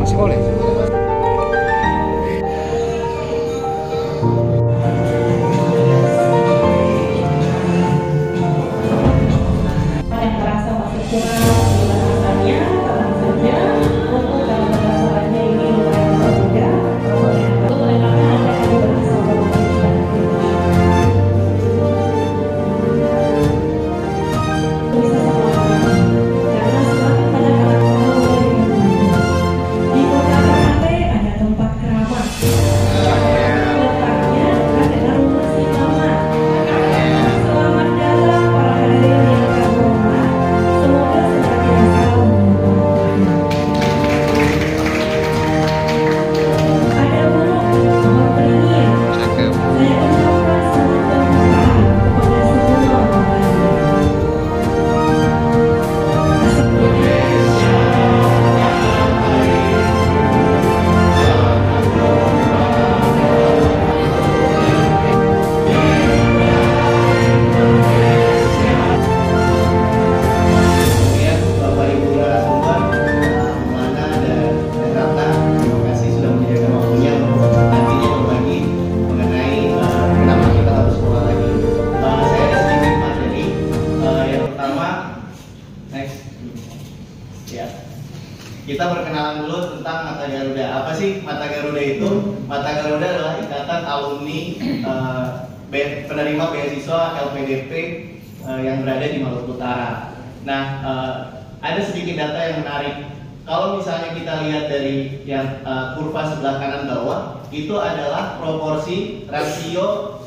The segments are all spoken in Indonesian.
Masih boleh. Kita perkenalan dulu tentang Mata Garuda. Apa sih Mata Garuda itu? Mata Garuda adalah ikatan alumni penerima beasiswa LPDP yang berada di Maluku Utara. Nah, ada sedikit data yang menarik. Kalau misalnya kita lihat dari yang kurva sebelah kanan bawah, itu adalah proporsi rasio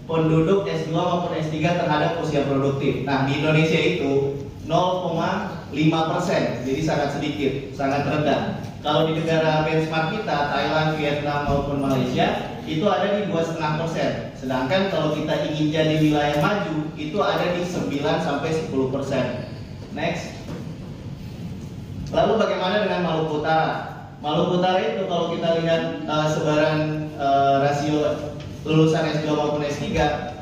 penduduk S2 maupun S3 terhadap usia produktif. Nah, di Indonesia itu 0,5%, jadi sangat sedikit, sangat rendah. Kalau di negara benchmark kita, Thailand, Vietnam maupun Malaysia, itu ada di 2,5%. Sedangkan kalau kita ingin jadi wilayah maju, itu ada di 9-10%. Next. Lalu bagaimana dengan Maluku Utara? Maluku Utara itu kalau kita lihat sebaran rasio lulusan S2 maupun S3,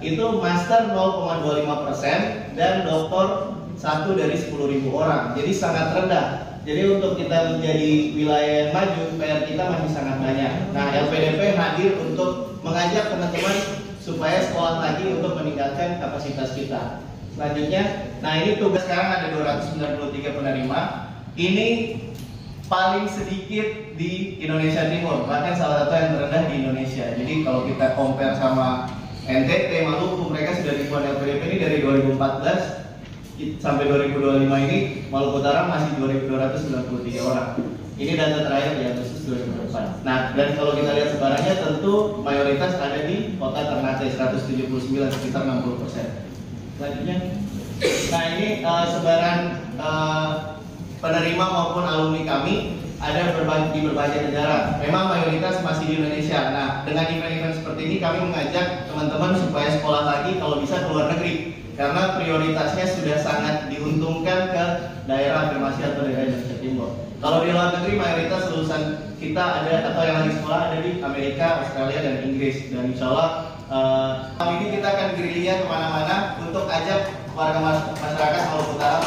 itu master 0,25% dan doktor 1 dari 10.000 orang. Jadi sangat rendah. Jadi untuk kita menjadi wilayah yang maju, PR kita masih sangat banyak. Nah, LPDP hadir untuk mengajak teman-teman supaya sekolah lagi untuk meningkatkan kapasitas kita. Selanjutnya, nah ini tugas sekarang ada 293 penerima. Ini paling sedikit di Indonesia Timur, bahkan salah satu yang terendah di Indonesia. Jadi kalau kita compare sama NTT, Maluku, mereka sudah ribuan LPDP ini dari 2014 sampai 2025 ini. Maluku Utara masih 2.293 orang. Ini data terakhir di Agustus 2024. Nah, dan kalau kita lihat sebarannya tentu mayoritas ada di kota Ternate 179, sekitar 60%. Selanjutnya, nah ini sebaran penerima maupun alumni kami ada di berbagai negara. Memang mayoritas masih di Indonesia. Nah, dengan event-event seperti ini kami mengajak teman-teman supaya sekolah lagi kalau bisa ke luar negeri. Karena prioritasnya sudah sangat diuntungkan ke daerah afirmasi atau daerah Indonesia Timur. Kalau di luar negeri mayoritas lulusan kita ada atau yang lagi sekolah ada di Amerika, Australia, dan Inggris. Dan insya Allah tahun ini kita akan gerilya kemana-mana untuk ajak warga masyarakat Maluku Utara.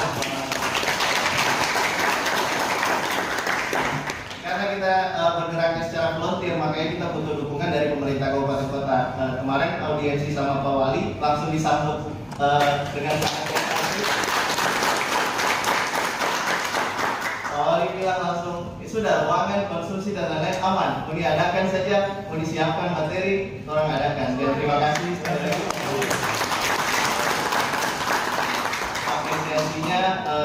Karena kita bergeraknya secara volunteer, makanya kita butuh dukungan dari pemerintah kabupaten kota. Kemarin audiensi sama Pak Wali langsung disambut dengan sangat positif. Pak Wali bilang langsung, sudah ruangan konsumsi dan lain-lain aman, mau diadakan saja, mau disiapkan materi, orang adakan. Dan terima kasih sekali lagi. Apresiasinya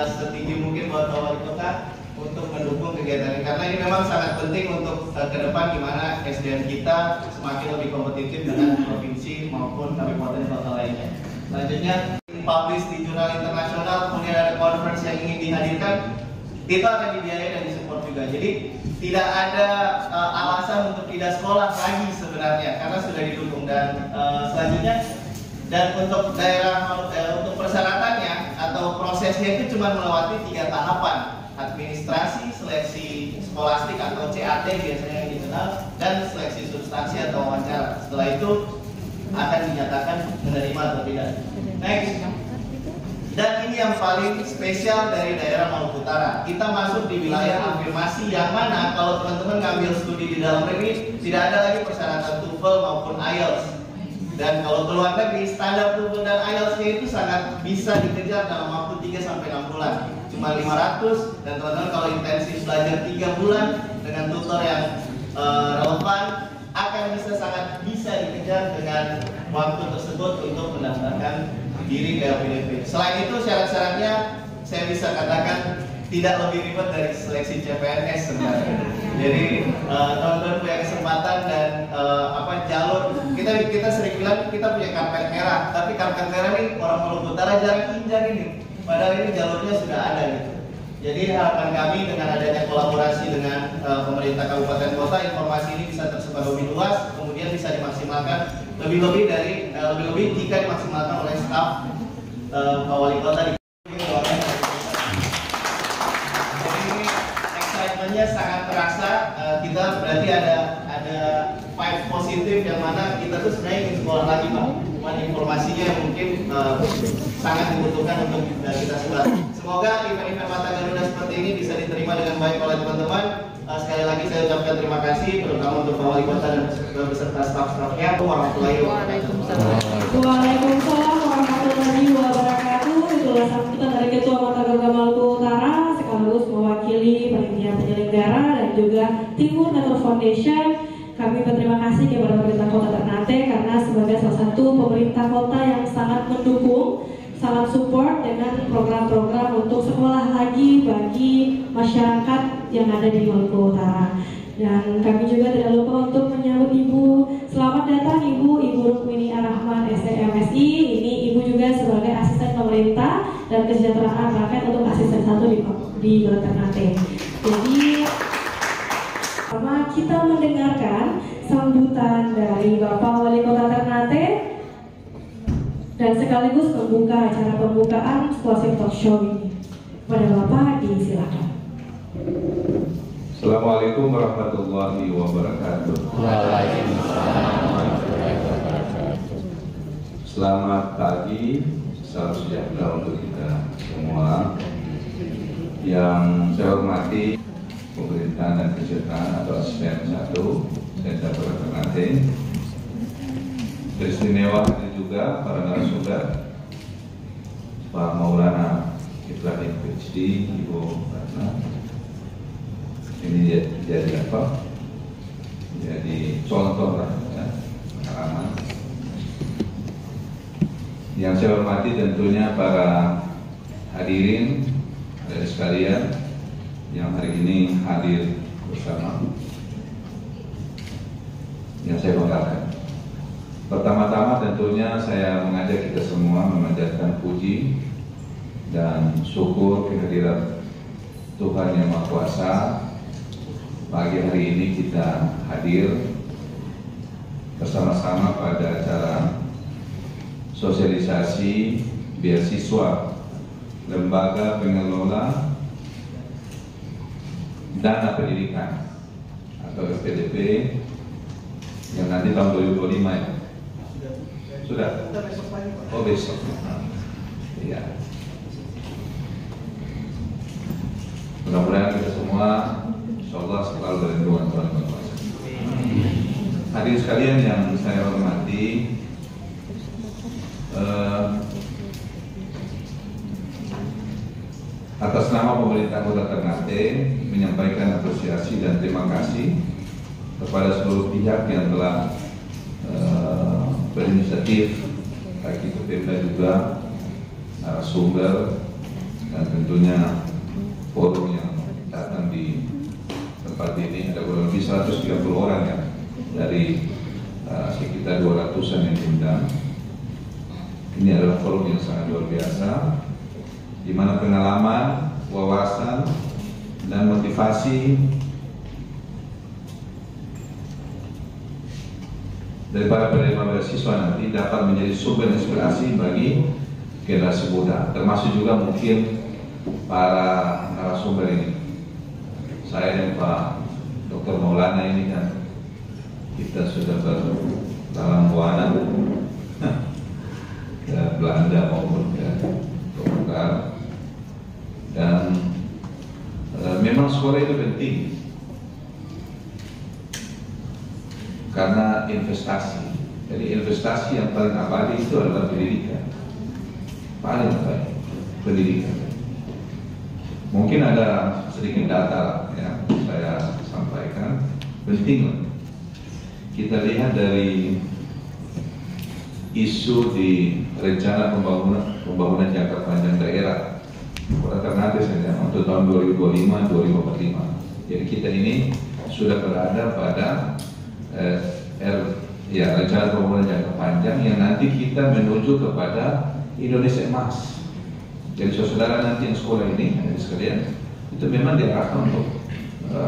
setinggi mungkin buat Pak Wali Kota untuk mendukung kegiatan ini, karena ini memang sangat penting untuk ke depan gimana SDM kita semakin lebih kompetitif dengan provinsi maupun kabupaten kota lainnya. Selanjutnya, publish di jurnal internasional, kemudian ada conference yang ingin dihadirkan, itu akan dibiayai dan disupport juga. Jadi tidak ada alasan untuk tidak sekolah lagi sebenarnya, karena sudah didukung. Dan selanjutnya, dan untuk daerah untuk persyaratannya atau prosesnya itu cuma melewati 3 tahapan: administrasi, seleksi skolastik atau CAT biasanya yang dikenal, dan seleksi substansi atau wawancara. Setelah itu akan dinyatakan menerima atau tidak. Next. Dan ini yang paling spesial dari daerah Maluku Utara. Kita masuk di wilayah afirmasi yang mana kalau teman-teman ngambil studi di dalam negeri tidak ada lagi persyaratan TOEFL maupun IELTS. Dan kalau ke luar negeri standar TOEFL dan IELTS-nya itu sangat bisa dikejar dalam waktu 3-6 bulan. Cuma 500 dan teman-teman kalau intensif belajar 3 bulan dengan tutor yang relevan akan sangat bisa dikejar dengan waktu tersebut untuk mendaftarkan diri ke LPDP. Selain itu syarat-syaratnya saya bisa katakan tidak lebih ribet dari seleksi CPNS sebenarnya. Jadi teman-teman punya kesempatan dan jalur kita sering bilang kita punya karpet merah, tapi karpet merah ini orang Maluku Utara jarang injak ini. Padahal ini jalurnya sudah ada gitu. Jadi harapan kami dengan adanya kolaborasi dengan pemerintah kabupaten kota, informasi ini bisa tersebar lebih luas, kemudian bisa dimaksimalkan lebih jika dimaksimalkan oleh staf Pak Wali Kota di. Jadi ini excitementnya sangat terasa. Kita berarti ada vibe positif yang mana kita tuh sebenarnya ingin sekolah lagi Pak. Cuman informasinya yang mungkin sangat dibutuhkan untuk kita sebar. Semoga event-event Mata Garuda seperti ini bisa diterima dengan baik oleh teman-teman. Sekali lagi saya ucapkan terima kasih terutama untuk Pak Wali Kota dan beserta staf-stafnya. Warahmatullahi wabarakatuh. Waalaikumsalam warahmatullahi wabarakatuh. Itulah sambutan dari Ketua Mata Garuda Maluku Utara sekaligus mewakili panitia penyelenggara dan juga Timur Network Foundation. Kami berterima kasih kepada pemerintah Kota Ternate karena sebagai salah satu pemerintah kota yang sangat mendukung, sangat support dengan program-program untuk sekolah lagi bagi masyarakat yang ada di Maluku Utara. Dan kami juga tidak lupa untuk menyambut Ibu. Selamat datang Ibu Rukmini Ar-Rahman STMSI. Ini Ibu juga sebagai asisten pemerintah dan kesejahteraan rakyat untuk asisten 1 di Kota Ternate. Jadi pertama kita mendengarkan sambutan dari Bapak Wali Kota Ternate dan sekaligus membuka acara pembukaan Closing Talk Show ini. Pada Bapak disilakan. Assalamualaikum warahmatullahi wabarakatuh. Selamat pagi, salam sejahtera untuk kita semua. Yang saya hormati Pemerintahan dan Kesejahteraan atau asisten 1 Sentra Ternate. Beristimewa hadir juga para narasumber Pak Maulana Ibrahim PhD, Ibu Ratna. Ini jadi apa? Jadi contoh lah ya, pengalaman. Yang saya hormati tentunya para hadirin dari sekalian yang hari ini hadir bersama. Yang saya banggakan. Pertama-tama tentunya saya mengajak kita semua memanjatkan puji dan syukur kehadirat Tuhan Yang Maha Kuasa. Pagi hari ini kita hadir bersama-sama pada acara sosialisasi beasiswa Lembaga Pengelola Dana Pendidikan atau LPDP yang nanti tahun 2025 ya. Sudah? Oh besok. Iya. Mudah-mudahan kita semua insyaallah selalu berlindungan Tuhan Yang Maha Kuasa. Hadirin sekalian yang saya hormati, atas nama pemerintah Kota Ternate menyampaikan apresiasi dan terima kasih kepada seluruh pihak yang telah berinisiatif, baik itu Pemda juga, narasumber, dan tentunya forum yang datang di tempat ini. Ada kurang lebih 130 orang ya dari sekitar 200-an yang diundang. Ini adalah forum yang sangat luar biasa, di mana pengalaman, wawasan, dan motivasi dari para penerima beasiswa nanti dapat menjadi sumber inspirasi bagi generasi muda, termasuk juga mungkin para narasumber ini. Saya dan Pak Dr. Maulana ini kan kita sudah dalam buana ke Belanda maupun ke sekolah itu penting karena investasi. Jadi investasi yang paling abadi itu adalah pendidikan. Paling baik pendidikan. Mungkin ada sedikit data yang saya sampaikan, penting kita lihat dari isu di rencana pembangunan jangka panjang daerah Kota Ternate saja untuk tahun 2025-2045. Jadi kita ini sudah berada pada rencana pembangunan jangka panjang yang nanti kita menuju kepada Indonesia emas. Jadi saudara nanti yang sekolah ini, sekalian, itu memang diarahkan untuk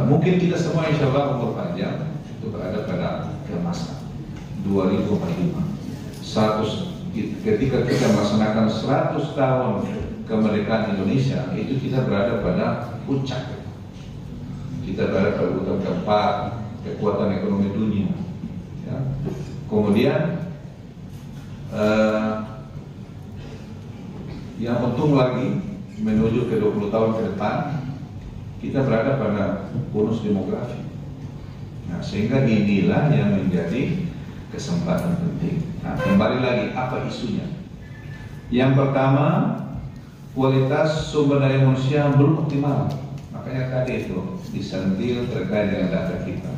mungkin kita semua insya Allah umur panjang itu berada pada keemasan 2045. Ketika kita melaksanakan 100 tahun kemerdekaan Indonesia, itu kita berada pada puncak. Kita berada pada urutan keempat kekuatan ekonomi dunia. Ya. Kemudian yang untung lagi menuju ke 20 tahun ke depan kita berada pada bonus demografi. Nah, sehingga inilah yang menjadi kesempatan penting. Nah, kembali lagi apa isunya? Yang pertama, kualitas sumber daya manusia belum optimal. Makanya tadi itu disentil terkait dengan data kita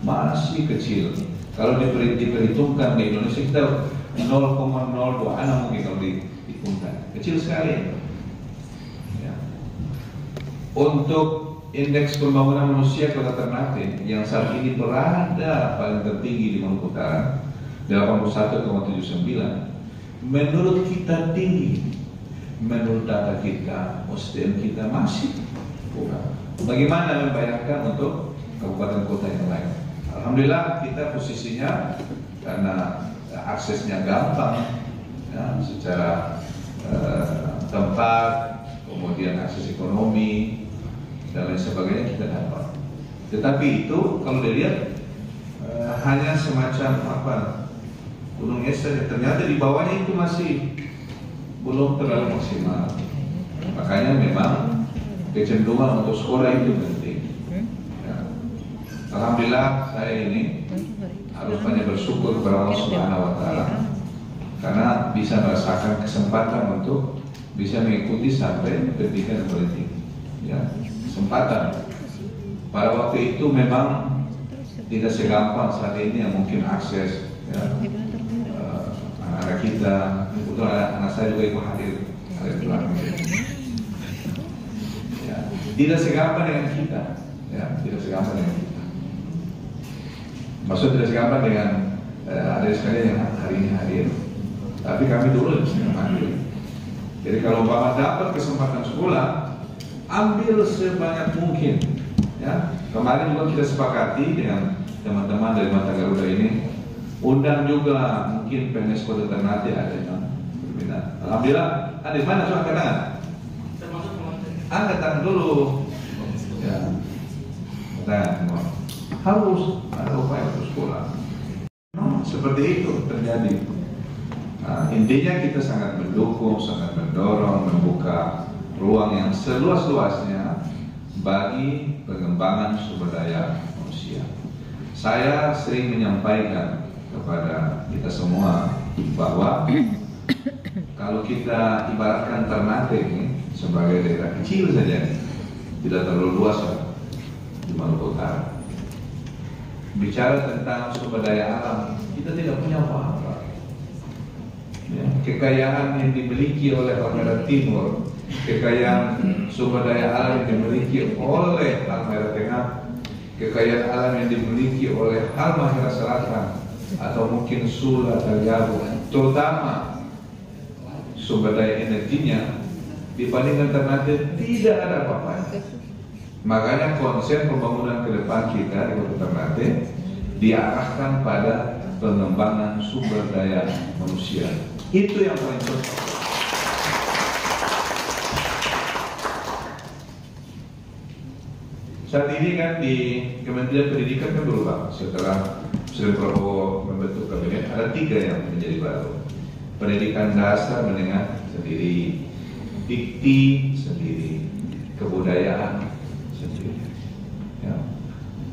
masih kecil. Kalau diperhitungkan di Indonesia kita 0,02 mungkin kalau dihitungkan, kecil sekali. Ya. Untuk indeks pembangunan manusia Kota Ternate yang saat ini berada paling tertinggi di Maluku Utara 81,79, menurut kita tinggi. Menurut data kita, SDM kita masih kurang. Bagaimana membayangkan untuk kabupaten kota yang lain? Alhamdulillah kita posisinya karena aksesnya gampang, ya, secara tempat, kemudian akses ekonomi dan lain sebagainya kita dapat. Tetapi itu kalau dilihat hanya semacam apa gunung es saja. Ternyata di bawahnya itu masih belum terlalu maksimal. Makanya memang kecenderungan untuk sekolah itu penting. Ya. Alhamdulillah saya ini harus banyak bersyukur kepada Allah Subhanahu Wa Taala karena bisa merasakan kesempatan untuk bisa mengikuti sampai pendidikan yang paling tinggi. Ya. Kesempatan. Pada waktu itu memang tidak segampang saat ini yang mungkin akses. Ya. Anak-anak kita, kebetulan anak saya juga ikut hadir belakang. Ya. Tidak segampang dengan kita. Ya. Tidak segampang dengan kita. Maksud tidak segampang dengan adik sekalian yang hari ini hadir. Tapi kami dulu yang hadir. Jadi kalau Bapak dapat kesempatan sekolah, ambil sebanyak mungkin. Ya. Kemarin juga kita sepakati dengan teman-teman dari Mata Garuda ini, undang juga mungkin PNS Kota Ternate ada yang berminat. Alhamdulillah, ada mana soal kenangan? Angkat tangan dulu. Ya. Tangan. Harus ada upaya untuk sekolah. Seperti itu terjadi. Nah, intinya kita sangat mendukung, sangat mendorong, membuka ruang yang seluas-luasnya bagi pengembangan sumber daya manusia. Saya sering menyampaikan kepada kita semua bahwa kalau kita ibaratkan Ternate ini sebagai daerah kecil saja, tidak terlalu luas di Maluku Utara. Bicara tentang sumber daya alam, kita tidak punya apa-apa. Ya, kekayaan yang dimiliki oleh Halmahera Timur, kekayaan sumber daya alam yang dimiliki oleh Halmahera Tengah, kekayaan alam yang dimiliki oleh Halmahera Selatan, atau mungkin Sula Taliabu, terutama sumber daya energinya dibandingkan Ternate tidak ada apa-apa. Makanya konsep pembangunan ke depan kita di Kota Ternate diarahkan pada pengembangan sumber daya manusia. Itu yang paling penting. Saat ini kan di Kementerian Pendidikan kan berubah setelah Presiden Prabowo membentuk kabinet, ada 3 yang menjadi baru. Pendidikan dasar menengah sendiri, dikti sendiri, kebudayaan sendiri.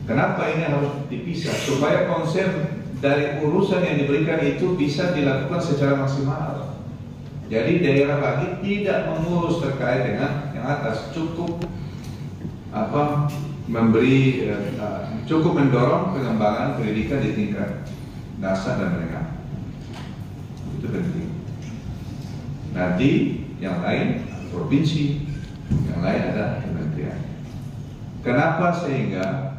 Kenapa ini harus dipisah? Supaya konsep dari urusan yang diberikan itu bisa dilakukan secara maksimal. Jadi daerah lagi tidak mengurus terkait dengan yang atas, cukup cukup mendorong pengembangan pendidikan di tingkat dasar dan menengah. Itu penting. Nanti yang lain provinsi, yang lain ada kementerian. Kenapa? Sehingga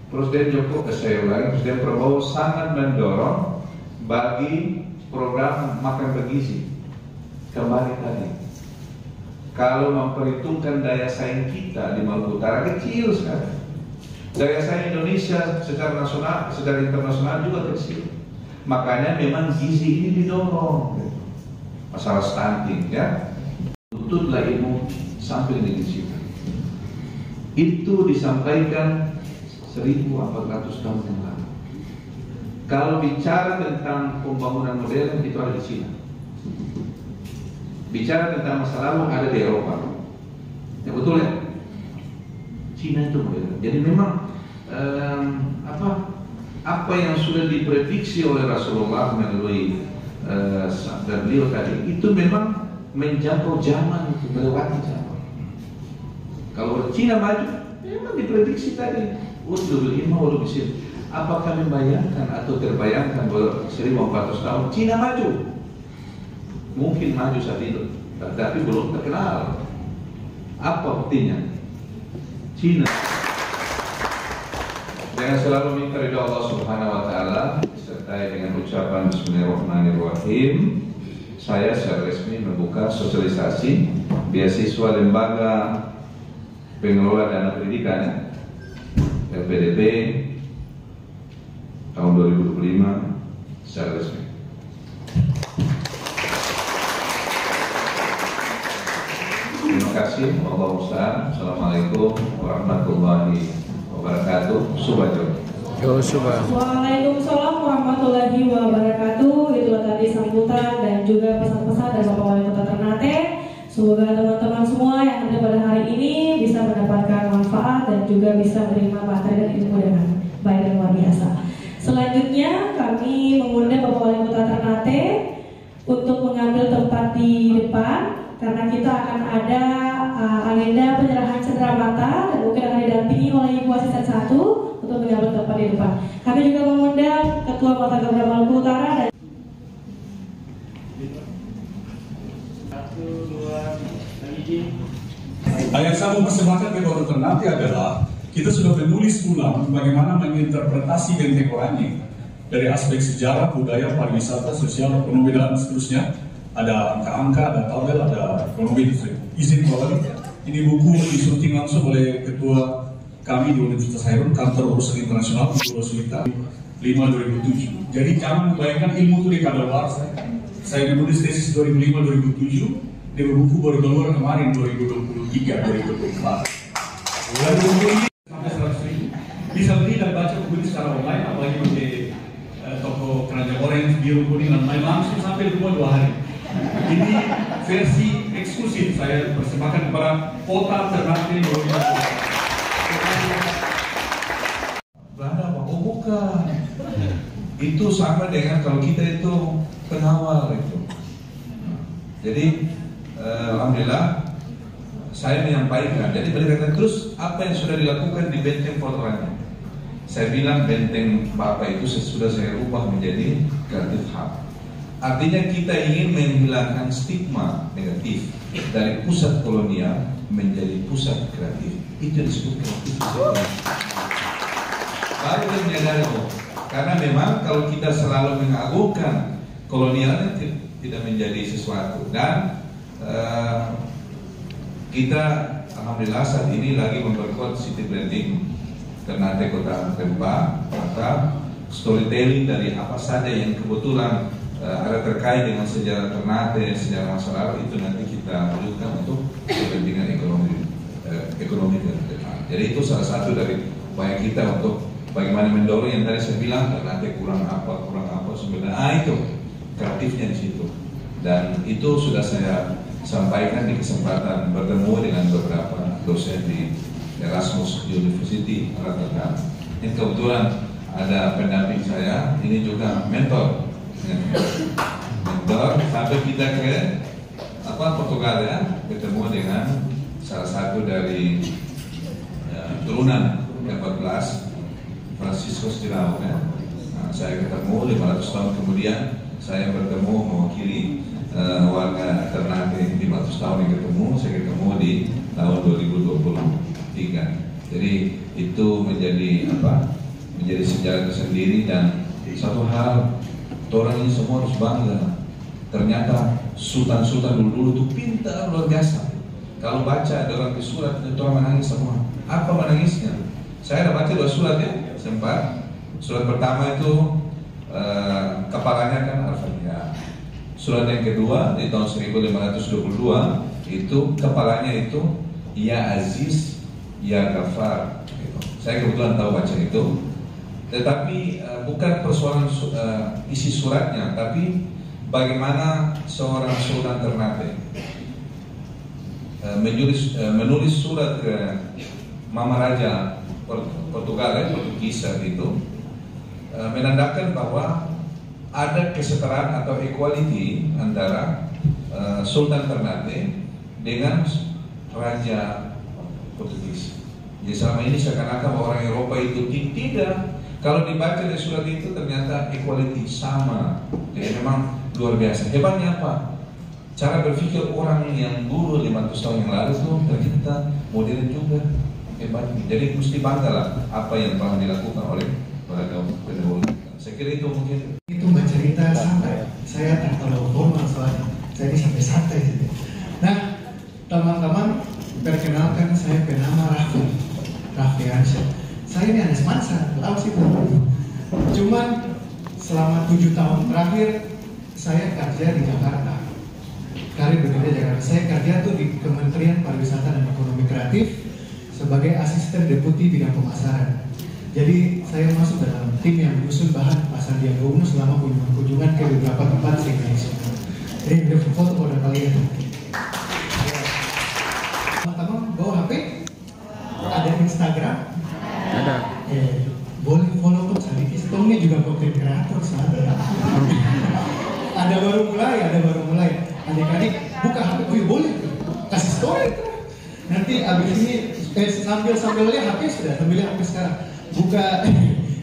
Presiden Presiden Prabowo sangat mendorong bagi program makan bergizi. Kembali tadi, kalau memperhitungkan daya saing kita di Maluku Utara kecil sekali. Daya saing Indonesia secara nasional, secara internasional juga kecil. Makanya memang gizi ini didorong. Masalah stunting, ya. Tutuplah ilmu sampai di situ. Itu disampaikan 1400 tahun yang lalu. Kalau bicara tentang pembangunan modern itu ada di Cina. Bicara tentang masa lalu ada di Eropa. Ya betul ya? Cina itu modern. Jadi memang apa yang sudah diprediksi oleh Rasulullah melalui sabda beliau tadi itu memang menjangkau zaman, itu melewati zaman. Kalau Cina maju, memang diprediksi tadi. Apakah membayangkan atau terbayangkan bahwa 1400 tahun Cina maju? Mungkin maju saat itu, tapi belum terkenal. Apa buktinya? Cina. Jangan selalu minta ridha Allah Subhanahu Wa Taala disertai dengan ucapan Bismillahirrahmanirrahim. Saya secara resmi membuka sosialisasi beasiswa lembaga pengelola dana pendidikan LPDP tahun 2025 secara resmi. Terima kasih. Allah Ustaz. Assalamualaikum warahmatullahi wabarakatuh. Subhanallah. Waalaikumsalam warahmatullahi wabarakatuh. Itulah tadi sambutan dan juga pesan-pesan dari Bapak Wali Kota Ternate. Semoga teman-teman semua yang ada pada hari ini bisa mendapatkan manfaat dan juga bisa menerima materi dan ilmu dengan baik dan luar biasa. Selanjutnya kami mengundang Bapak Wali Kota Ternate untuk mengambil tempat di depan karena kita akan ada agenda penyerahan cenderamata dan mungkin akan didampingi oleh Ibu Asisten 1 untuk mengambil tempat di depan. Kami juga mengundang Ketua Kota Gabra Maluku Utara dan yang saya mau persembahkan ke Kota Ternate adalah kita sudah menulis ulang bagaimana menginterpretasi Benteng Oranye dari aspek sejarah, budaya, pariwisata, sosial, ekonomi dan seterusnya. Ada angka-angka, ada tabel, ada ekonomi. Izin kembali. Ini buku disunting langsung oleh Ketua kami di Universitas Hairun, Kantor Urusan Internasional Pulau Sulita 5/2007. Jadi jangan membayangkan ilmu itu di kadaluar saya menulis tesis 2005-2007, di buku baru keluar kemarin 2023-2024. Lalu sampai 100.000 bisa beli dan baca buku ini secara online, apalagi di toko keranjang orange, biru, kuning dan lain langsung sampai di rumah 2 hari. Ini versi eksklusif saya persembahkan kepada Kota Ternate. Belanda apa? Oh bukan. Itu sama dengan kalau kita itu pengawal itu. Jadi alhamdulillah saya menyampaikan. Jadi berdasarkan terus apa yang sudah dilakukan di Benteng Oranye. Saya bilang Benteng Bapak itu sudah saya ubah menjadi Creative Hub. Artinya kita ingin menghilangkan stigma negatif dari pusat kolonial menjadi pusat kreatif. Itu disebut kreatif. Baru dia menyadari, karena memang kalau kita selalu mengagungkan kolonialnya tidak menjadi sesuatu. Dan kita alhamdulillah saat ini lagi memperkuat city branding Ternate Kota Rempah, maka storytelling dari apa saja yang kebetulan ada terkait dengan sejarah Ternate, sejarah masa lalu itu nanti kita wujudkan untuk kepentingan ekonomi dan depan. Jadi itu salah satu dari upaya kita untuk bagaimana mendorong yang tadi saya bilang Ternate kurang apa sebenarnya itu kreatifnya di situ. Dan itu sudah saya sampaikan di kesempatan bertemu dengan beberapa dosen di Erasmus University Rotterdam. Ini kebetulan ada pendamping saya, ini juga mentor. Mentor sampai kita ke Portugal ya, ketemu dengan salah satu dari turunan ke-14 Francisco Stirao ya. Nah, saya ketemu 500 tahun kemudian saya bertemu mewakili warga Ternate 500 tahun yang ketemu, saya ketemu di tahun 2023. Jadi itu menjadi menjadi sejarah tersendiri dan satu hal orang ini semua harus bangga. Ternyata sultan-sultan dulu itu pintar luar biasa. Kalau baca ada orang di surat itu orang menangis semua. Apa menangisnya? Saya ada baca 2 surat ya, sempat. Surat pertama itu kepalanya kan Al-Fatihah. Surat yang kedua di tahun 1522 itu kepalanya itu Ya Aziz Ya Ghafar gitu. Saya kebetulan tahu baca itu. Tetapi bukan persoalan isi suratnya, tapi bagaimana seorang sultan Ternate menulis surat ke Mama Raja Portugal Portugis itu menandakan bahwa ada kesetaraan atau equality antara Sultan Ternate dengan Raja Portugis. Jadi selama ini seakan-akan orang Eropa itu tidak. Kalau dibaca dari surat itu ternyata equality sama. Jadi memang luar biasa. Hebatnya apa? Cara berpikir orang yang dulu 500 tahun yang lalu itu ternyata modern juga. Hebatnya. Jadi mesti bangga lah apa yang telah dilakukan oleh para kaum pendahulu. Saya kira itu mungkin. Itu mbak cerita santai. Saya tak terlalu formal soalnya. Saya ini sampai santai gitu. Nah, teman-teman, perkenalkan saya bernama Raffi Ansyah. Saya ini Anes Mansa, tahu sih teman-teman. Cuman selama 7 tahun terakhir saya kerja di Jakarta. Karir bekerja di Jakarta. Saya kerja tuh di Kementerian Pariwisata dan Ekonomi Kreatif sebagai asisten deputi bidang pemasaran. Jadi saya masuk dalam tim yang menyusun bahan pasar Sandiaga Uno selama kunjungan ke beberapa tempat di Indonesia. Jadi ada foto pada kalian. Teman-teman bawa HP? Ada Instagram? Ada. Boleh follow tuh Sadiki. Setongnya juga konten kreator sana. Ada baru mulai. Adik-adik buka HP, boleh kasih story. Nanti abis ini sambil lihat HP sudah, sambil lihat HP sekarang. Buka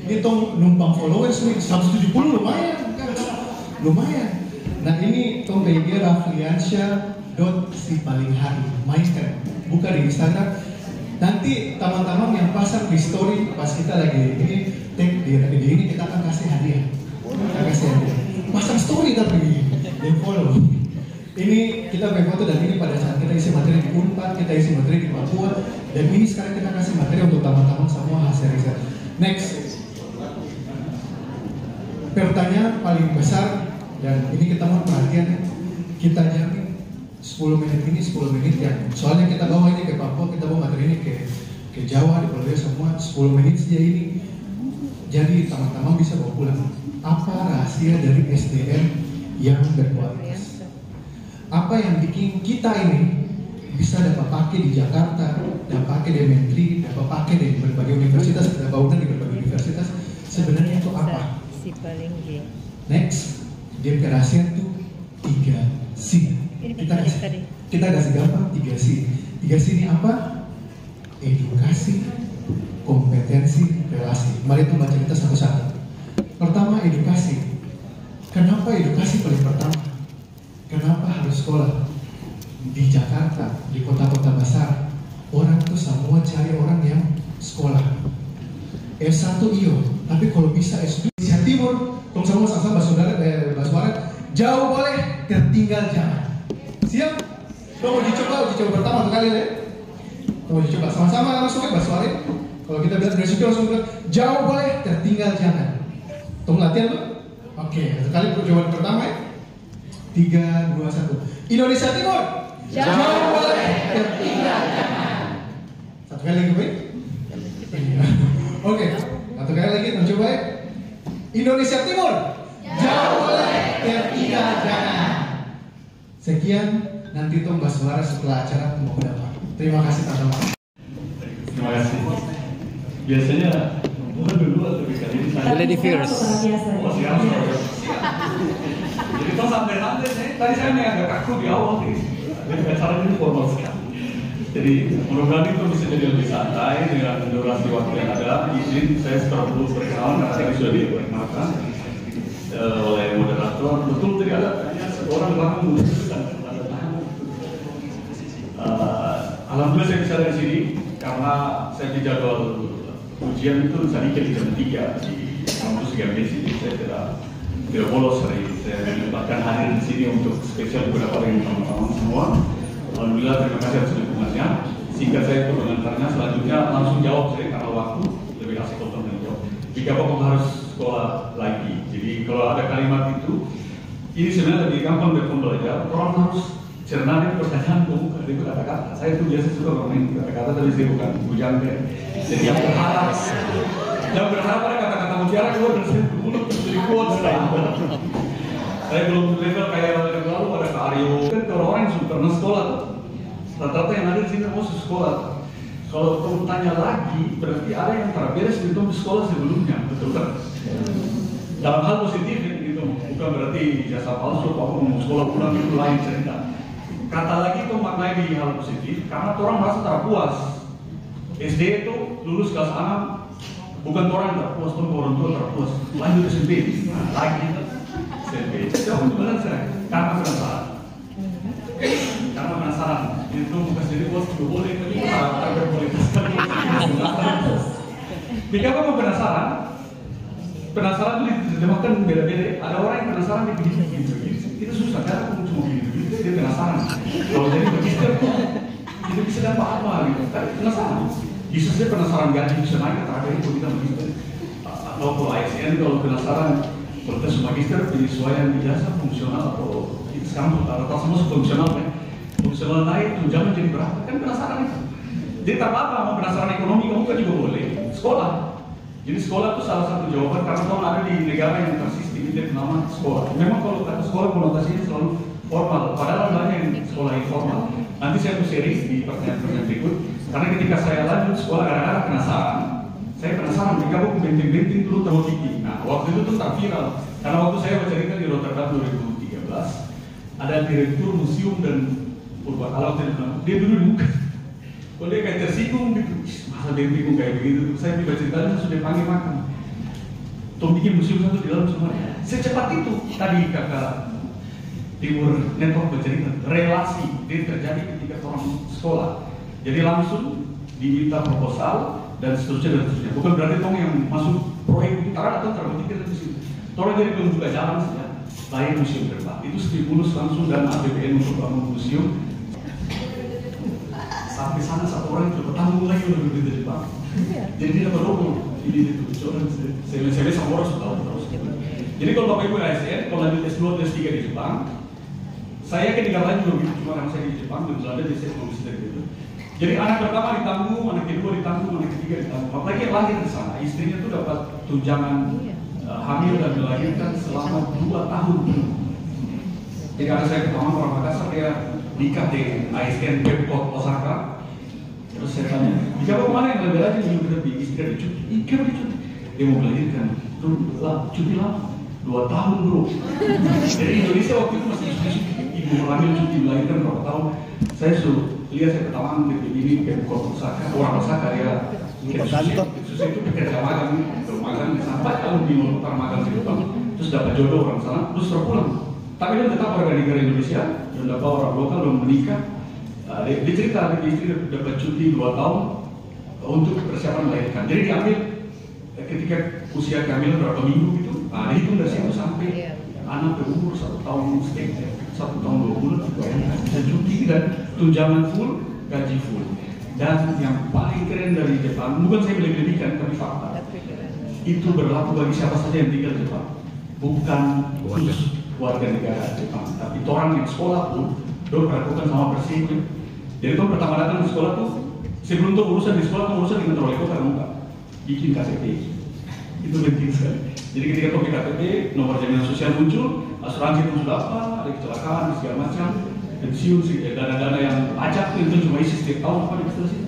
ini tong numpang followers 170 lumayan. Nah ini tong dia Rafliansyah.sipalinghari Meister. Buka di Instagram. Nanti teman-teman yang pasang di story pas kita lagi ini tag di ini kita akan kasih hadiah. Pasang story tapi yang follow. Ini kita berfoto dan ini pada saat kita isi materi di Unpad, kita isi materi di Papua, dan ini sekarang kita kasih materi untuk teman-teman semua hasil riset. Next, pertanyaan paling besar dan ini kita mau perhatian, kita jamin 10 menit ini 10 menit yang soalnya kita bawa ini ke Papua, kita bawa materi ini ke Jawa, di Pulau semua 10 menit saja ini. Jadi teman-teman bisa bawa pulang. Apa rahasia dari SDM yang berkualitas? Apa yang bikin kita ini bisa dapat pakai di Jakarta, dapat pakai di Menteri, dapat pakai di berbagai universitas, dapat bangunan di berbagai universitas, sebenarnya itu apa? Next, dia rahasia itu 3C. Kita kasih gampang 3C. 3C ini apa? Edukasi, kompetensi, relasi. Mari kita baca cerita satu-satu. Pertama, edukasi. Kenapa edukasi paling pertama? Kenapa harus sekolah? Di Jakarta, di kota-kota besar, orang tuh semua cari orang yang sekolah. S1 iyo, tapi kalau bisa S2 di Timur, tong semua sama Baswara, jauh boleh, tertinggal jangan. Siap? Mau dicoba pertama kali ya? Mau dicoba sama-sama langsung ke Baswara. Kalau kita bilang dari situ langsung bilang, jauh boleh, tertinggal jangan. Tong latihan tuh? Oke, sekali percobaan pertama ya. 3, 2, 1. Indonesia Timur. Jauh boleh, tertinggal jangan. Satu kali lagi, baik? Oke, satu kali lagi, mencoba ya. Indonesia Timur. Jauh boleh, tertinggal jangan. Sekian, nanti tong Baswara setelah acara mau dapat. Terima kasih teman-teman. Terima kasih. Biasanya Boleh di viewers. Oh, siap. Jadi toh sampai nanti tadi saya agak kaku di awal nih. Jadi acara ini formal sekali. Jadi mudah-mudahan itu bisa jadi lebih santai dengan durasi waktu yang ada. Izin saya perlu perkenalan karena tadi sudah diperkenalkan oleh moderator. Betul tadi ada tanya seorang langsung menuliskan. Alhamdulillah saya bisa dari sini karena saya di jadwal ujian itu sedikit di jam 3 di kampus GMS ini. Saya tidak bolos hari ini. Saya menyempatkan hadir di sini untuk spesial beberapa dengan teman-teman semua. Alhamdulillah terima kasih atas dukungannya. Singkat saya itu pengantarnya, selanjutnya langsung jawab saya karena waktu lebih asik untuk menjawab. Jika Bapak harus sekolah lagi, jadi kalau ada kalimat itu, ini sebenarnya lebih gampang dari pembelajar. Orang harus cerna dari pertanyaan bukan dari kata-kata. Saya itu biasa suka bermain kata-kata, tapi saya bukan bujangga. Jadi yang berharap pada kata-kata mutiara keluar dari saya mulut jadi kuat sekali. Saya belum level kayak yang lalu ada Kak Aryo. Kan orang-orang yang sudah pernah sekolah tuh, rata-rata yang ada di sini mau sekolah. Kalau kamu tanya lagi, berarti ada yang terberes di sekolah sebelumnya, betul kan? Dalam hal positif gitu, bukan berarti jasa palsu. Aku mau sekolah pulang itu lain cerita. Kata lagi itu maknanya di hal positif, karena orang merasa terpuas. SD itu lulus kelas 6, bukan orang terpuas, tuh orang tua terpuas. Lanjut SMP, nah, lagi SMP. Jauh itu benar saya, karena penasaran. Karena penasaran, itu bukan jadi bos juga boleh, tapi tak boleh. Jika kamu penasaran, penasaran itu diterjemahkan beda-beda. Ada orang yang penasaran di begini, itu susah, karena aku cuma begini, dia penasaran. Kalau jadi magister, tidak bisa dapat apa gitu, tapi penasaran. Yesus dia penasaran gaji bisa naik, atau itu kita magister. Atau kalau ASN kalau penasaran, kalau kita magister penyesuaian ijazah fungsional atau sekarang rata-rata semua fungsional kan, fungsional naik tunjangan jadi berapa, kan penasaran itu. Jadi tak apa-apa, mau penasaran ekonomi kamu kan juga boleh sekolah. Jadi sekolah itu salah satu jawaban karena kamu ada di negara yang tersistem itu nama sekolah. Memang kalau kata sekolah konotasinya selalu formal, padahal banyak yang sekolah informal. Nanti saya mau seri di pertanyaan-pertanyaan berikut. Karena ketika saya lanjut sekolah kadang-kadang penasaran. Saya penasaran, jika aku benting-benting dulu tahu tinggi. Nah, waktu itu tuh tak viral. Karena waktu saya bercerita di Rotterdam 2013, ada direktur museum dan purbakala dia dulu di muka. Kalau dia kayak tersinggung gitu, masa benting kayak begitu. Saya tiba ceritanya sudah panggil makan. Tom bikin museum satu di dalam semuanya. Secepat itu tadi kakak Timur Network bercerita, relasi dia terjadi ketika orang sekolah. Jadi langsung diminta proposal dan seterusnya. Bukan berarti tong yang masuk proyek itu karena atau terbukti di situ. Tolong jadi membuka jalan saja. Lain museum terbang itu stimulus langsung dan APBN untuk bangun museum. Sampai sana satu orang itu bertanggung lagi untuk berbeda di Jepang. Jadi dia dapat double. Ini itu coba saya sama orang sudah terus. Jadi kalau Bapak Ibu ASN, kalau lanjut S2 atau S3 di Jepang, saya yakin tinggal lagi begitu, cuma karena saya di Jepang dan Belanda jadi saya mau bisa gitu. Jadi anak pertama ditanggung, anak kedua ditanggung, anak ketiga ditanggung. Apalagi yang lahir di sana, istrinya itu dapat tunjangan hamil dan melahirkan selama 2 tahun. Jadi ada saya ketemu orang Makassar, dia nikah di ASN Pemkot Osaka. Terus saya tanya, jika Bapak mana yang lebih rajin minggu lebih istri ada cuti? Iya ada cuti. Dia mau melahirkan, cuti lama, 2 tahun bro. Jadi Indonesia waktu itu masih cuti. Ibu hamil cuti melahirkan berapa tahun? Saya suruh lihat saya pertama di ini Pemkot Osaka, orang Osaka ya. Susah itu bekerja magang, magang sampai tahun di luar magang di Jepang. Terus dapat jodoh orang sana, terus terpulang. Tapi dia tetap warga negara Indonesia dan dapat orang lokal dan menikah. Dia cerita di istri dapat cuti 2 tahun untuk persiapan melahirkan. Jadi diambil ketika usia kehamilan berapa minggu gitu. Dihitung dari situ sampai anak berumur 1 tahun setengah, 1 tahun 2 bulan bisa cuti dan tunjangan full, gaji full. Dan yang paling keren dari Jepang, bukan saya melebih-lebihkan tapi fakta. Itu berlaku bagi siapa saja yang tinggal di Jepang. Bukan khusus warga negara Jepang, tapi orang yang sekolah pun dong perlakukan sama bersih. Jadi tuh pertama datang di sekolah tuh sebelum tuh urusan di sekolah tuh urusan dengan oleh kota muka bikin KTP. Itu penting sekali. Jadi ketika tuh KTP nomor jaminan sosial muncul, asuransi itu sudah apa, ada kecelakaan segala macam, pensiun dana-dana yang pajak itu cuma isi setiap tahun apa di sih.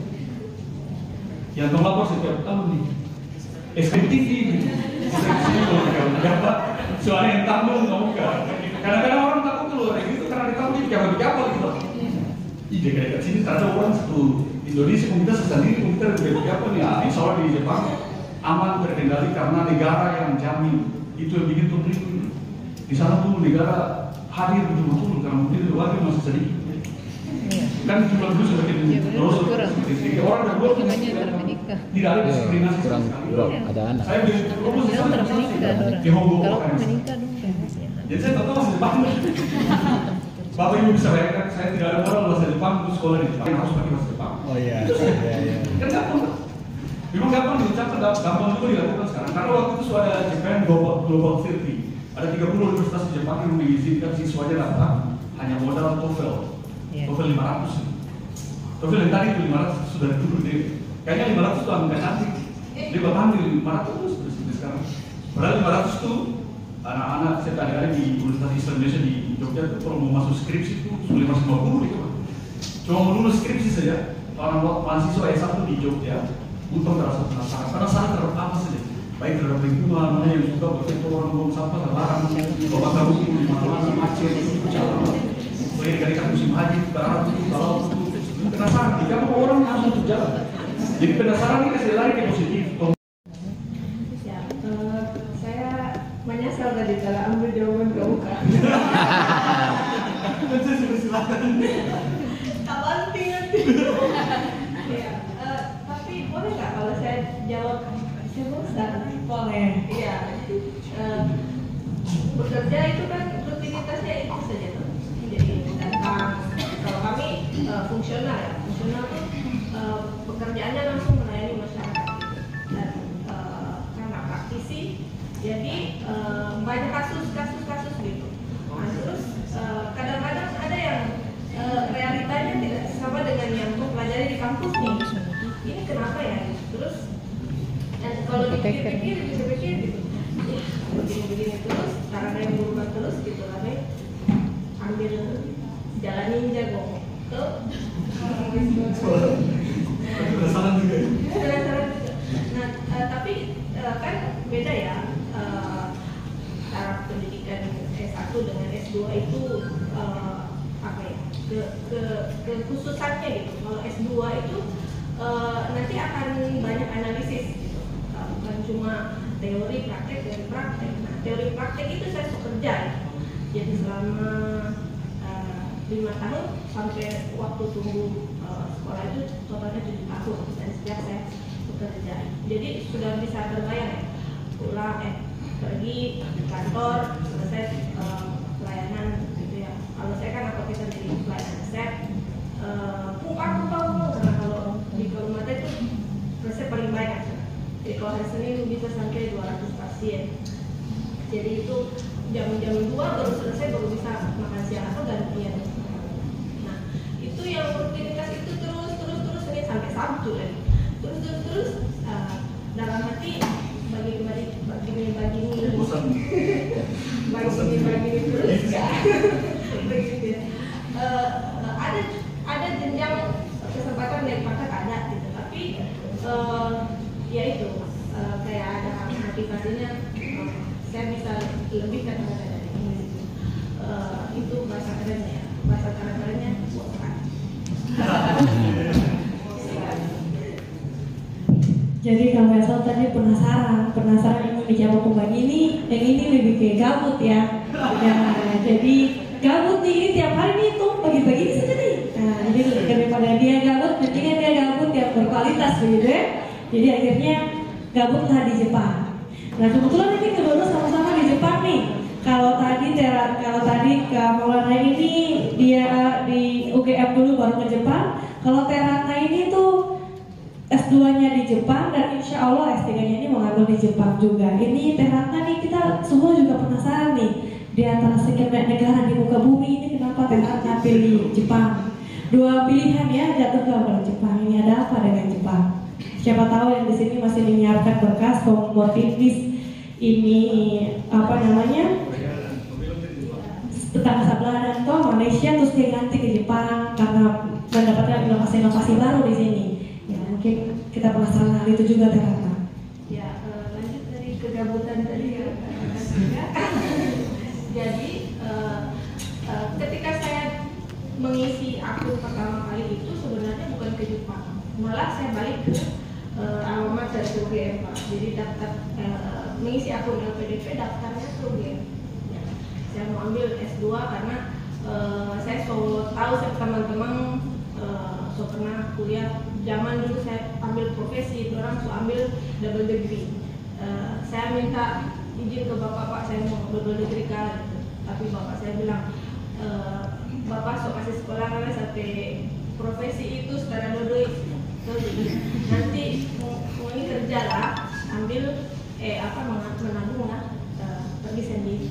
Yang lapor setiap tahun nih. SKT tinggi. Soalnya yang tanggung nggak muka. Kadang-kadang orang takut tuh kayak gitu karena ditanggung dijaga gitu. Ide kayak sini ternyata orang satu Indonesia komunitas sendiri komunitas lebih apa nih? Insya Allah di Jepang aman terkendali karena negara yang jamin itu yang bikin publik. Di sana tuh negara hadir betul-betul karena mungkin warga masih sedikit. Kan jumlah dulu semakin terus sedikit orang dan dua tidak ada diskriminasi kurang ada anak. Saya di Hongkong kan. Jadi saya tahu masih Jepang. Bapak Ibu bisa bayangkan saya tidak ada orang bahasa Jepang untuk sekolah di Jepang harus pakai bahasa Jepang. Oh iya. Kan gampang. Memang gampang diucapkan, gampang juga dilakukan sekarang. Karena waktu itu sudah ada Japan Global 30. Ada 30 universitas di Jepang yang mengizinkan siswanya datang hanya modal TOEFL. TOEFL 500. TOEFL yang tadi itu 500 sudah turun deh. Kayaknya 500 itu angka cantik. Dia bakal ambil 500 terus sekarang. Padahal 500 itu anak-anak saya tadi di Universitas Islam Indonesia di Jogja itu kalau mau masuk skripsi itu 550 gitu. Cuma mau lulus skripsi saja. Orang mahasiswa S1 di Jogja untung terasa penasaran. Penasaran terhadap apa saja. Baik terhadap lingkungan, mana yang suka berfoto orang buang sampah, lebaran, bawa kamu di mana macet, jalan. Baik dari musim haji ke Arab itu kalau penasaran. Jika mau orang langsung untuk jalan. Jadi penasaran ini kasih lari ke positif. Saya menyesal tadi kalau ambil jawaban ke UK. Tak penting nanti. Tapi boleh nggak kalau saya jawab? Saya bosan. Boleh. Iya. Bekerja itu kan rutinitasnya itu saja tuh. Jadi datang. Kalau kami fungsional ya. Fungsional tuh pekerjaannya langsung melayani masyarakat. Dan karena praktisi, jadi banyak kasus gitu. Nah, terus kadang-kadang ada yang realitanya tidak sama dengan yang pelajari di kampus nih. Ini kenapa ya? Terus kalau dipikir-pikir gitu, ya begini terus, caranya yang berubah terus gitu lah, ambil jalan ninja gong ke Penasaran juga. Nah, tapi kan beda ya cara pendidikan S1 dengan S2 itu apa ya? Ke khususannya gitu. Kalau S2 itu nanti akan banyak analisis gitu. Bukan cuma teori praktek dan praktek. Nah, teori praktek itu saya bekerja ya. Jadi selama 5 tahun sampai waktu tunggu sekolah itu totalnya 7 tahun dan sejak saya bekerja. Jadi sudah bisa terbayang ya, pulang pergi kantor selesai pelayanan gitu ya. Kalau saya kan apa kita jadi pelayanan set karena kalau di Kalumata itu resep paling banyak. Jadi kalau hari Senin bisa sampai 200 pasien. Jadi itu jam-jam 2 baru selesai, baru bisa makan siang atau gantian. Nah itu yang rutinitas itu terus Senin sampai Sabtu lagi. Terus dalam hati bagi terus ya. Begitu ya. Ada jenjang kesempatan naik pangkat ada gitu, tapi ya itu kayak ada motivasinya, saya bisa lebih kata-kata dari ini gitu. Itu bahasa kerennya ya, bahasa kerennya bukan. Jadi kalau Esal tadi penasaran ingin dijawab pembagi ini, yang ini lebih kayak gabut ya. Nah, jadi gabut nih, ini tiap hari nih tuh pagi-pagi saja nih. Nah, jadi daripada dia gabut, mendingan dia gabut yang berkualitas begitu ya. Jadi akhirnya gabutlah di Jepang. Nah kebetulan ini kedua sama-sama di Jepang nih. Kalau tadi Kak Maulana ini dia di UGM dulu baru ke Jepang. Kalau Teratna ini tuh S2-nya di Jepang dan insya Allah S3-nya ini mau ngambil di Jepang juga. Ini Teratna nih, kita semua juga penasaran nih, di antara sekian banyak negara di muka bumi ini kenapa Teratna pilih Jepang? Dua pilihan ya, jatuh ke Jepang. Ini ada apa dengan Jepang? Siapa tahu yang di sini masih menyiapkan berkas motivis ini apa namanya tentang sebelah dan toh Malaysia terus dia ganti ke Jepang karena mendapatkan inovasi baru di sini. Ya mungkin kita penasaran hal itu juga Teratna. Ya kegabutan tadi ya. Jadi ketika saya mengisi akun pertama kali itu sebenarnya bukan ke Jepang, malah saya balik ke alamat dari UGM Pak. Jadi daftar mengisi akun LPDP daftarnya ke UGM. Ya. Saya mau ambil S2 karena saya tahu teman-teman pernah kuliah. Zaman dulu saya ambil profesi, orang ambil double degree. Saya minta izin ke bapak, Pak, saya mau double degree kan. Tapi bapak saya bilang, bapak sok kasih sekolah karena sampai profesi itu secara dodoi. Nanti mau ini kerja lah, ambil menabung lah, pergi sendiri.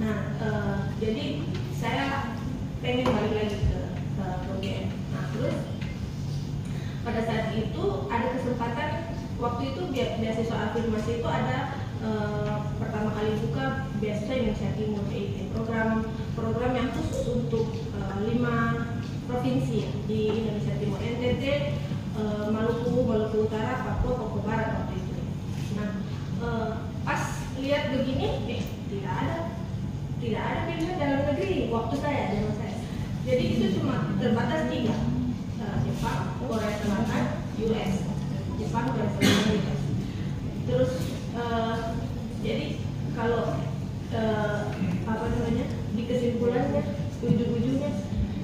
Nah, jadi saya pengen balik lagi ke UGM. Nah, terus pada saat itu ada kesempatan, waktu itu beasiswa afirmasi itu ada pertama kali buka beasiswa Indonesia Timur, yaitu program yang khusus untuk 5 provinsi ya, di Indonesia Timur, NTT, Maluku Utara, Papua, Papua Barat waktu itu. Nah, pas lihat begini, tidak ada pilihan dalam negeri waktu zaman saya. Jadi itu cuma terbatas 3, Jepang, Korea Selatan, US. Jepang, Korea Selatan, US. Terus jadi kalau di kesimpulannya, ujung-ujungnya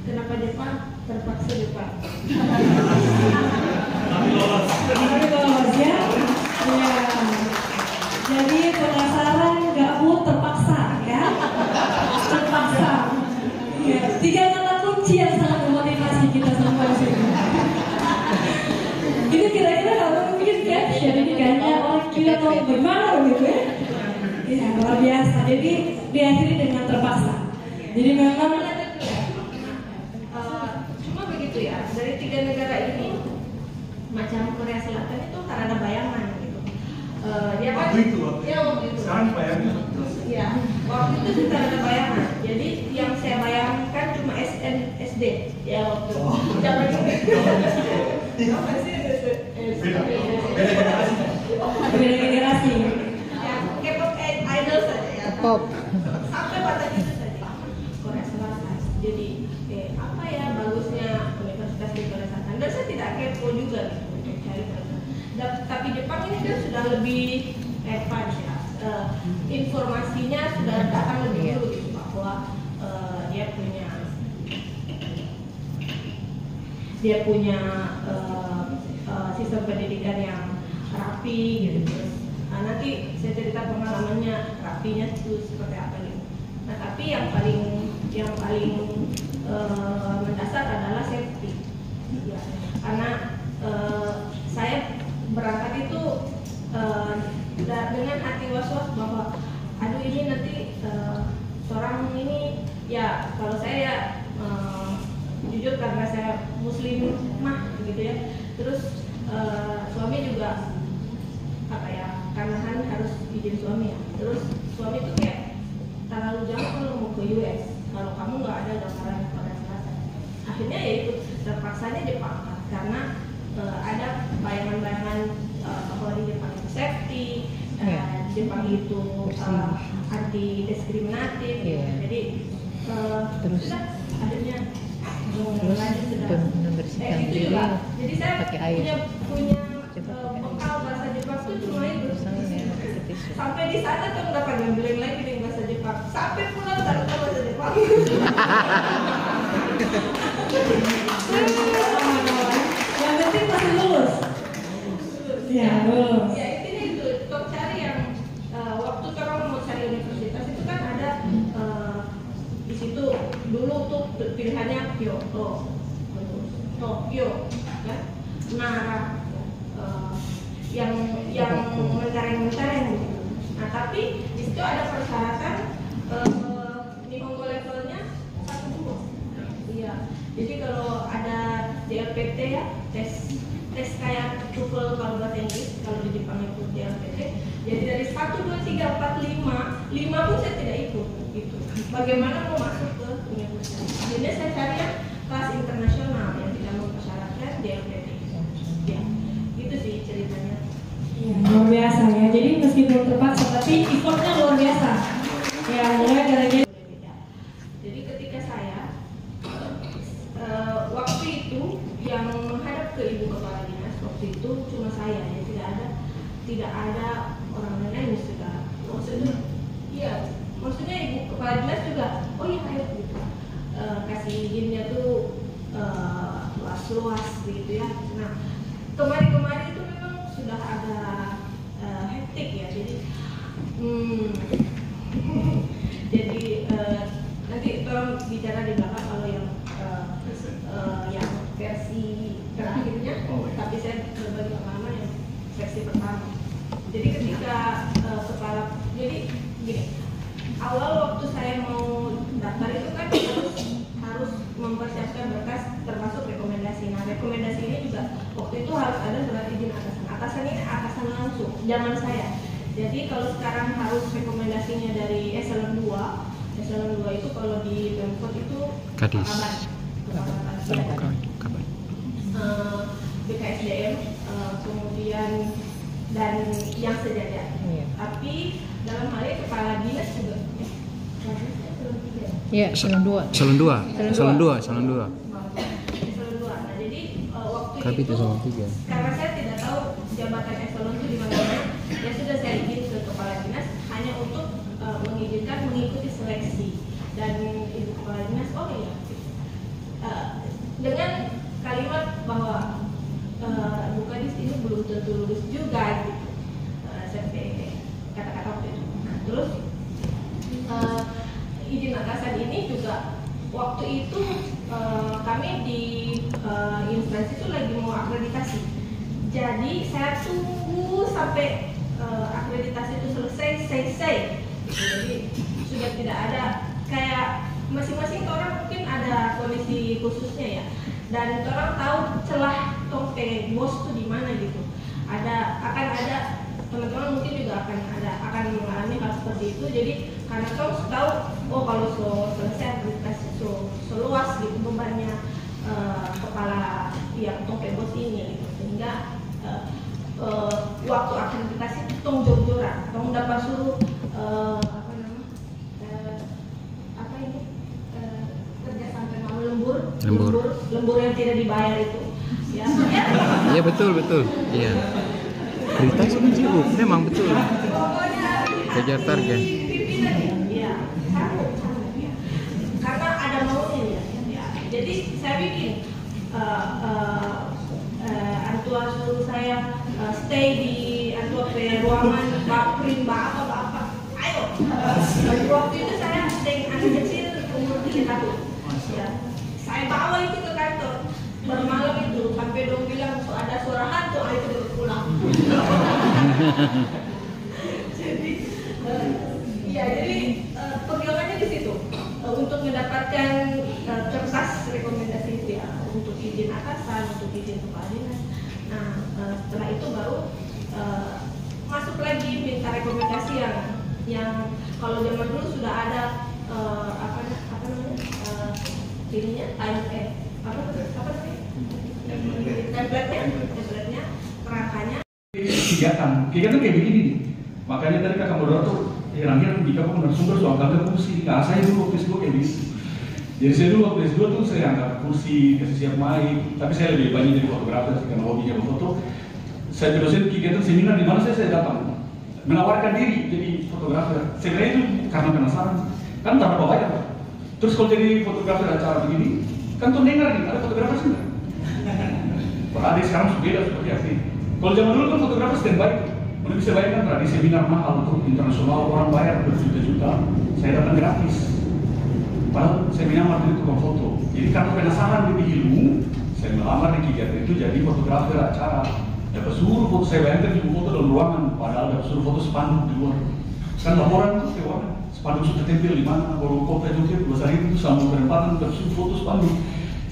kenapa Jepang? Terpaksa Jepang. Tapi lolos ya. Ya. Jadi penasaran nggak Bu, terpaksa ya. Terpaksa. Ya. 3 kata kunci yang sangat memotivasi kita semua di sini. Ini kira-kira kalau mungkin caption ini kayaknya orang gila atau bagaimana gitu ya. Ya luar biasa. Jadi diakhiri dengan terpaksa. Jadi memang cuma begitu ya. Dari 3 negara ini, macam Korea Selatan itu karena bayangan gitu. Dia kan waktu itu. Sekarang bayangan. Ya, waktu itu kita ada bayangan. Jadi yang saya bayangkan cuma SNSD ya waktu. Zaman itu. beda generasi. Ya, K-pop idol saja ya. Pop. Sampai pada itu saja. Korea Selatan. Jadi apa ya bagusnya universitas di Korea Selatan? Dan saya tidak kepo juga gitu untuk cari mereka. Tapi Jepang ini kan sudah lebih advance ya. Informasinya sudah datang lebih dulu gitu bahwa dia punya sistem pendidikan yang rapi gitu. Nanti saya cerita pengalamannya rapinya itu seperti apa gitu. Nah, tapi yang paling mendasar adalah safety. Ya, karena saya berangkat itu dengan hati was-was bahwa aduh ini nanti seorang ini ya kalau saya jujur karena saya muslim gitu ya, terus suami juga karena harus izin suami ya, terus suami itu kayak terlalu jauh kalau mau ke US kalau kamu nggak ada gambaran Korea Selatan. Akhirnya ya ikut terpaksanya Jepang karena ada bayangan-bayangan bahwa di Jepang itu safety, Jepang itu anti diskriminatif, jadi terus akhirnya membersihkan diri jadi saya pakai air. punya bekal bahasa Jepang itu cuma itu. Sampai di sana tuh nggak pernah ngambilin lagi nih bahasa Jepang. Sampai pulang tak tahu bahasa Jepang. Yang penting masih lulus. Ya lulus. Ya intinya itu, untuk cari yang waktu kalau mau cari universitas itu kan ada di situ dulu tuh pilihannya Kyoto, Tokyo, ya, Nara, yang mentereng gitu. Nah tapi di situ ada persyaratan Nihongo levelnya 1-2. Iya. Jadi kalau ada JLPT ya tes kayak TOEFL kalau bahasa Inggris, kalau di Jepang itu JLPT. Jadi dari 1, 2, 3, 4, 5 pun saya tidak ikut gitu. Bagaimana mau masuk ke universitas? Akhirnya saya cari yang kelas internasional yang tidak mempersyaratkan JLPT. Ya, itu sih ceritanya. Ya, luar biasa ya. Jadi meskipun ke ibu kepala dinas waktu itu cuma saya ya, tidak ada orang lain sudah. Maksudnya iya, maksudnya ibu kepala dinas juga oh iya ayo gitu, kasih izinnya tuh luas-luas gitu ya. Nah kemarin itu memang sudah agak hektik ya, jadi nanti tolong bicara di belakang kalau yang versi terakhirnya, tapi saya berbagi pengalaman yang versi pertama. Jadi ketika jadi gini, awal waktu saya mau daftar itu kan harus mempersiapkan berkas termasuk rekomendasi. Nah rekomendasi ini juga waktu itu harus ada surat izin atasan. Atasan ini atasan langsung zaman saya. Jadi kalau sekarang harus rekomendasinya dari eselon 2 itu kalau di Pemkot itu Kadis. BKSDM, kemudian dan yang sejajar. Tapi dalam hal ini kepala dinas juga. Iya, eselon 2. Eselon 2. Nah, jadi waktu itu karena saya tidak tahu jabatan eselon itu di mana-mana, ya sudah saya izin ke kepala dinas hanya untuk mengizinkan mengikuti seleksi, dan ibu kepala dinas oh iya dengan kalimat bahwa Bu Kadis ini belum tentu lulus juga gitu, sampai kata-kata waktu itu. Nah, terus izin atasan ini juga waktu itu kami di instansi itu lagi mau akreditasi, jadi saya tunggu sampai akreditasi itu selesai. Jadi sudah tidak ada, kayak masing-masing orang mungkin ada kondisi khususnya ya, dan orang tahu celah tongpe bos itu di mana gitu. Akan ada teman-teman mungkin juga akan mengalami hal seperti itu. Jadi karena tahu oh kalau selesai akreditasi seluas gitu bebannya kepala yang tongpe bos ini gitu. Sehingga waktu akreditasi tong jor-joran, tong dapat suruh kerja sampai mau lembur yang tidak dibayar itu ya. Iya betul iya. Berita sih kan sibuk, memang betul. Kejar target. Iya, sanggup ya. Karena ada maunya ya. Jadi saya bikin Antua suruh saya stay di Antua ke ruangan bakprin apa. Ayo. Waktu itu saya stay anak kecil umur 3 tahun. Ya. Saya bawa itu ke kantor. Bermalam itu sampai dong bilang ada suara hantu, ayo kita pulang. jadi perjuangannya di situ untuk mendapatkan kertas rekomendasi itu ya, untuk izin atasan, untuk izin kepala dinas. Nah setelah itu baru masuk lagi minta rekomendasi yang kalau zaman dulu sudah ada apa namanya ininya template-nya, kerangkanya. Kegiatan kayak begini nih. Makanya tadi kakak moderator heran-heran jika aku narasumber soal angkat kursi. Nah saya dulu waktu S2 kayak begitu. Jadi saya dulu waktu S2 tuh saya angkat kursi, kasih siap mic. Tapi saya lebih banyak jadi fotografer karena hobinya foto. Saya dosen kegiatan seminar di mana saya datang menawarkan diri jadi fotografer. Sebenarnya itu karena penasaran. Kan tak apa banyak. Terus kalau jadi fotografer acara begini, kan tuh dengar nih ada fotografer sih. Berarti sekarang beda seperti apa sih? Kalau zaman dulu kan fotografer standby. Udah bisa bayangkan tadi seminar mahal untuk internasional orang bayar berjuta-juta, saya datang gratis. Padahal seminar waktu itu tukang foto. Jadi karena penasaran lebih ilmu, saya melamar di kegiatan itu jadi fotografer acara. Dapat suruh foto, saya bayangkan di foto dalam ruangan, padahal dapat suruh foto spanduk di luar. Kan laporan tuh lewat, spanduk sudah tempel di mana, baru kota Jogja, bahasa itu sama penempatan dapat suruh foto spanduk.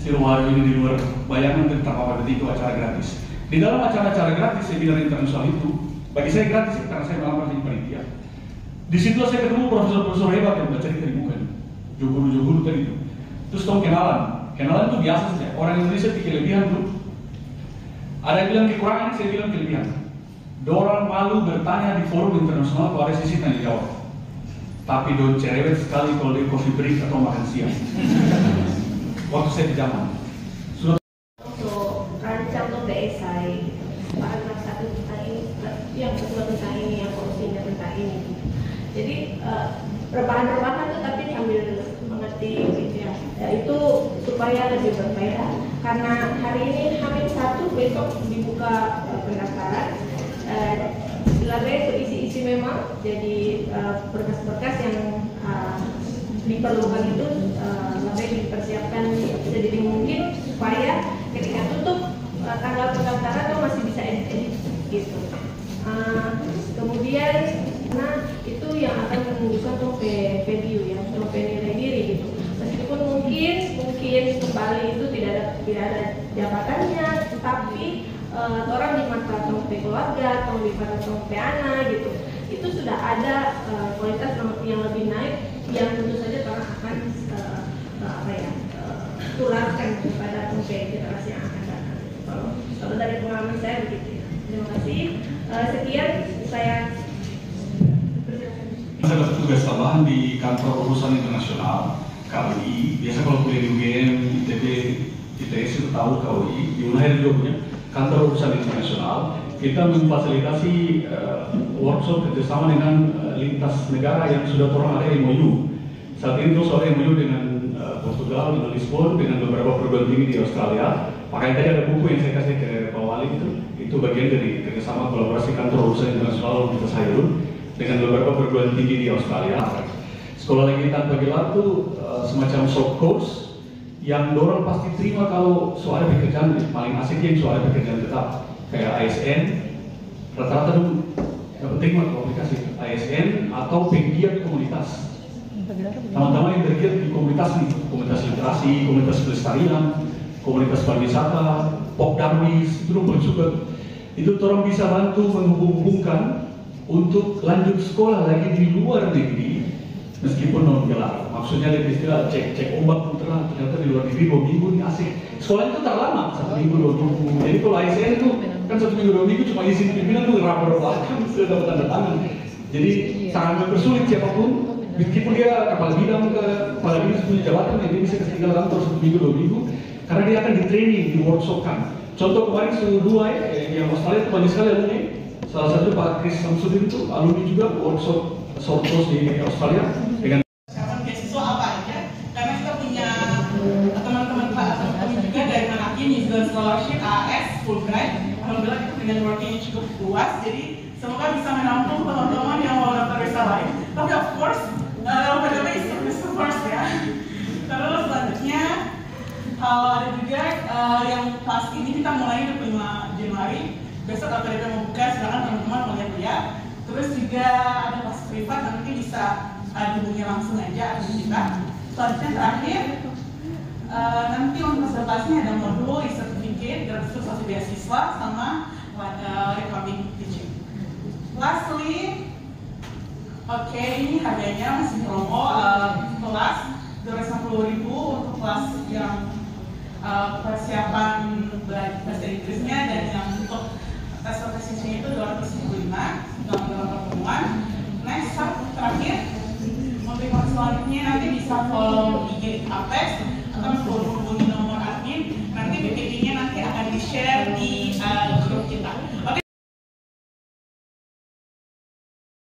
Siruar ini di luar bayangan tentang apa itu acara gratis. Di dalam acara-acara gratis seminar internasional itu, bagi saya gratis karena saya melamar di panitia. Di situ saya ketemu profesor-profesor hebat yang baca cerita di muka, joguru tadi itu. Terus tong kenalan itu biasa saja. Orang Indonesia punya kelebihan tuh. Ada yang bilang kekurangan, saya bilang kelebihan. Dorang malu bertanya di forum internasional kalau ada sisi tanya jawab. Tapi don cerewet sekali kalau di coffee break atau makan siang. Waktu saya di zaman. Untuk semacam untuk esai paragraf 1 tentang ini, yang kedua tentang ini, yang porsinya tentang ini. Jadi perubahan-perubahan itu tapi sambil mengerti gitu ya. Itu supaya lebih berfaedah. Karena hari ini H-1 besok dibuka pendaftaran. Label itu isi-isi memang, jadi berkas-berkas yang diperlukan itu label dipersiapkan sedini mungkin supaya ketika tutup tanggal pendaftaran itu masih bisa edit gitu. Kemudian itu yang akan menunjukkan review ya, nilai diri gitu. Meskipun mungkin kembali itu tidak ada jabatannya, tapi orang di mata sampai keluarga atau di mata sampai anak gitu, itu sudah ada kualitas yang lebih naik yang tentu saja orang akan tularkan kepada sampai generasi yang akan datang. Kalau dari pengalaman saya begitu ya. Terima kasih. Sekian saya. Saya dapat tugas tambahan di kantor urusan internasional KUI. Biasa kalau kuliah di UGM, ITB, ITS itu tahu KUI. Di Unair juga punya kantor urusan internasional. Kita memfasilitasi workshop kerjasama dengan lintas negara yang sudah pernah ada MOU. Saat ini terus ada MOU dengan Portugal, dengan Lisbon, dengan beberapa perguruan tinggi di Australia. Makanya tadi ada buku yang saya kasih ke Pak Wali itu bagian dari kerjasama kolaborasi kantor urusan internasional Universitas Hairun dengan beberapa perguruan tinggi di Australia. Sekolah lagi tanpa gelar itu semacam short course yang dorong pasti terima kalau soal pekerjaan paling asik yang soal pekerjaan tetap kayak ASN, rata-rata dulu dapat terima ke aplikasi ASN atau penggiat komunitas. Teman-teman yang bergiat di komunitas nih, komunitas literasi, komunitas pelestarian, komunitas pariwisata, Pop Darwis, itu dong juga. Itu orang bisa bantu menghubung-hubungkan untuk lanjut sekolah lagi di luar negeri meskipun non gelar. Maksudnya lebih istilah cek ombak putra, ternyata di luar negeri 2 minggu ini asik. Sekolah itu tak lama, 1 minggu 2 minggu. Jadi kalau ASN itu kan 1 minggu 2 minggu cuma izin pimpinan tuh rubber bahkan sudah dapat tanda tangan. Jadi sangat mempersulit siapapun, meskipun dia kepala bidang kepala dinas punya jabatan yang dia bisa ketinggalan kantor 1 minggu 2 minggu karena dia akan di training, di workshop kan. Contoh kemarin dua yang Australia itu banyak sekali alumni. Salah satu Pak Chris Samsudin itu alumni juga workshop short course di Australia dengan beasiswa apa aja, karena kita punya teman-teman juga dari Manaki, New Zealand Scholarship, AS, Fulbright. Alhamdulillah kita dengan working cukup luas, jadi semoga bisa menampung teman-teman yang mau daftar visa lain. Tapi of course, LPDP is the first ya. Terus selanjutnya ada juga yang pasti ini kita mulai 25 Januari. Besok LPDP membuka, silakan teman-teman mulai kuliah. Terus juga ada kelas privat, nanti bisa hubungi langsung aja dengan kita. Selanjutnya terakhir, nanti untuk kelasnya ada modul, certificate, gratifikasi beasiswa, sama recording teaching. Lastly, oke, ini harganya masih promo kelas 250.000 untuk kelas yang persiapan bahasa Inggrisnya, dan yang untuk tes profesinya itu 275 dalam pertemuan. Next, terakhir, untuk selanjutnya nanti bisa follow IG Apex,